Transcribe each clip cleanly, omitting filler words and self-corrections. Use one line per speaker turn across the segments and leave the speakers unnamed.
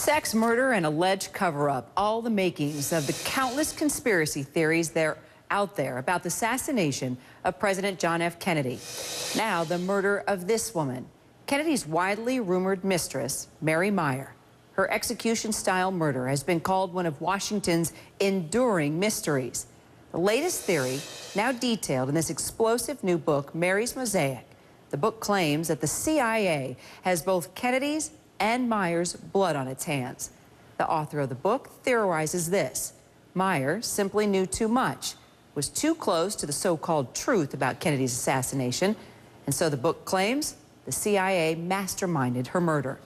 Sex, murder, and alleged cover-up, all the makings of the countless conspiracy theories that are out there about the assassination of President John F. Kennedy. Now, the murder of this woman, Kennedy's widely rumored mistress, Mary Meyer. Her execution-style murder has been called one of Washington's enduring mysteries. The latest theory, now detailed in this explosive new book, Mary's Mosaic. The book claims that the CIA has both Kennedy's and Meyer's blood on its hands. The author of the book theorizes this: Meyer simply knew too much, was too close to the so-called truth about Kennedy's assassination, and so the book claims the CIA masterminded her murder.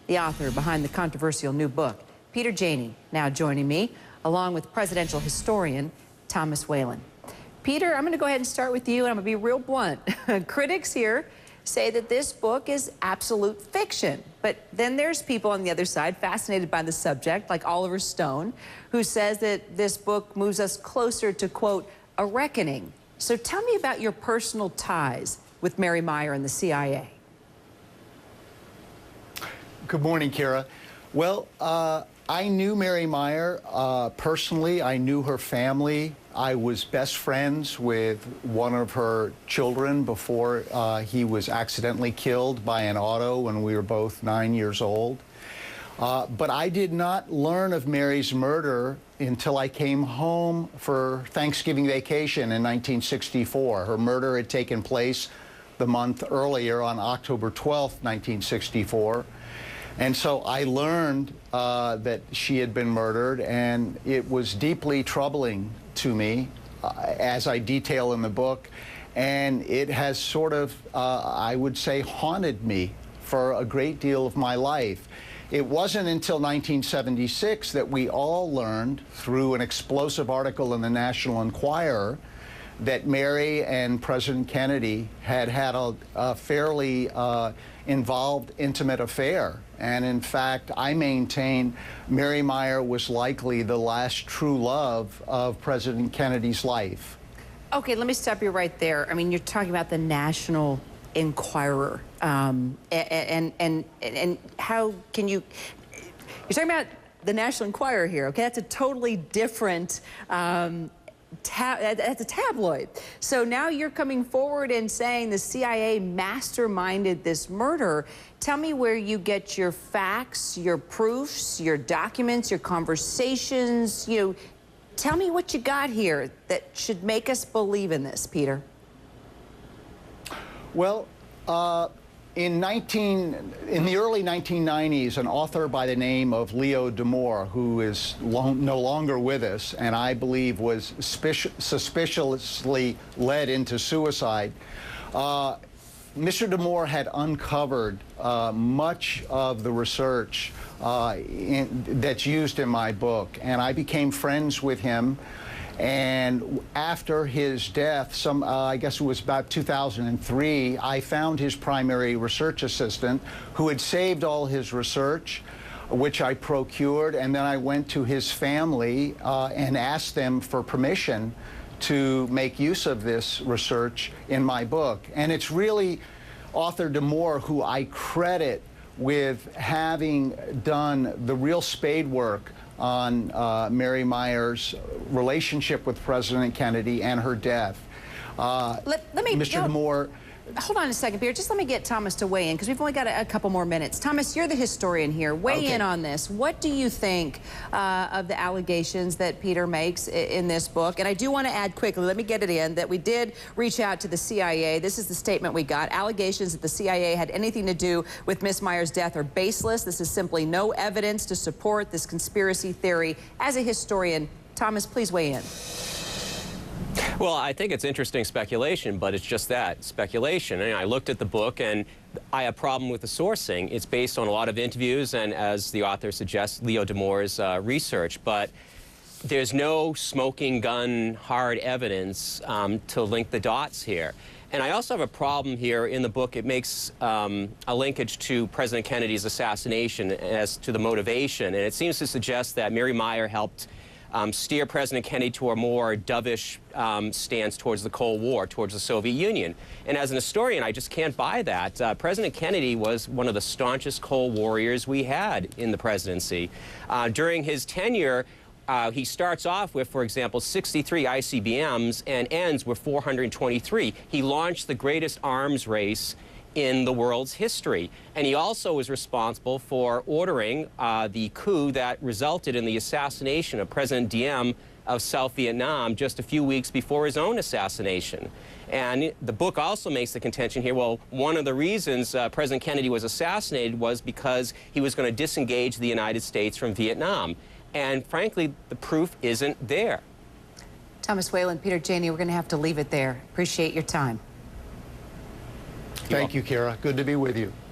The author behind the controversial new book, Peter Janney, now joining me, along with presidential historian Thomas Whalen. Peter, I'm going to go ahead and start with you, and I'm going to be real blunt. Critics here say that this book is absolute fiction, but then there's people on the other side fascinated by the subject, like Oliver Stone, who says that this book moves us closer to, quote, a reckoning. So tell me about your personal ties with Mary Meyer and the CIA.
Good morning, Kira. Well, I knew Mary Meyer personally. I knew her family. I was best friends with one of her children before he was accidentally killed by an auto when we were both 9 years old. But I did not learn of Mary's murder until I came home for Thanksgiving vacation in 1964. Her murder had taken place the month earlier on October 12th, 1964. And so I learned that she had been murdered, and it was deeply troubling to me, as I detail in the book, and it has sort of, I would say, haunted me for a great deal of my life. It wasn't until 1976 that we all learned, through an explosive article in the National Enquirer, that Mary and President Kennedy had had a fairly involved, intimate affair. And in fact, I maintain Mary Meyer was likely the last true love of President Kennedy's life.
Okay, let me stop you right there. I mean, you're talking about the National Enquirer, and how can you? You're talking about the National Enquirer here. Okay, that's a totally different. That's a tabloid. So now you're coming forward and saying the CIA masterminded this murder. Tell me where you get your facts, your proofs, your documents, your conversations. Tell me what you got here that should make us believe in this, Peter.
Well, in the early 1990s, an author by the name of Leo D'Amour, who is no longer with us, and I believe was suspiciously led into suicide, Mr. D'Amour had uncovered much of the research that's used in my book, and I became friends with him. And after his death, I guess it was about 2003, I found his primary research assistant who had saved all his research, which I procured, and then I went to his family and asked them for permission to make use of this research in my book. And it's really author D'Amour who I credit with having done the real spade work on Mary Meyer's relationship with President Kennedy and her death. Mr. D'Amour.
Hold on a second, Peter. Just let me get Thomas to weigh in, because we've only got a couple more minutes. Thomas, you're the historian here. Weigh in on this. What do you think of the allegations that Peter makes in this book? And I do want to add quickly, let me get it in, that we did reach out to the CIA. This is the statement we got. Allegations that the CIA had anything to do with Miss Meyer's death are baseless. This is simply no evidence to support this conspiracy theory. As a historian, Thomas, please weigh in.
Well, I think it's interesting speculation, but it's just that, speculation. And I looked at the book, and I have a problem with the sourcing. It's based on a lot of interviews and, as the author suggests, Leo D'Amour's research. But there's no smoking gun, hard evidence to link the dots here. And I also have a problem here in the book. It makes a linkage to President Kennedy's assassination as to the motivation. And it seems to suggest that Mary Meyer helped steer President Kennedy to a more dovish stance towards the Cold War, towards the Soviet Union. And as an historian, I just can't buy that. President Kennedy was one of the staunchest Cold Warriors we had in the presidency. During his tenure, he starts off with, for example, 63 ICBMs and ends with 423. He launched the greatest arms race in the world's history. And he also was responsible for ordering the coup that resulted in the assassination of President Diem of South Vietnam just a few weeks before his own assassination. And the book also makes the contention here, well, one of the reasons President Kennedy was assassinated was because he was going to disengage the United States from Vietnam. And frankly, the proof isn't there.
Thomas Whalen, Peter Janney, we're going to have to leave it there. Appreciate your time.
Thank you, Kara. Good to be with you.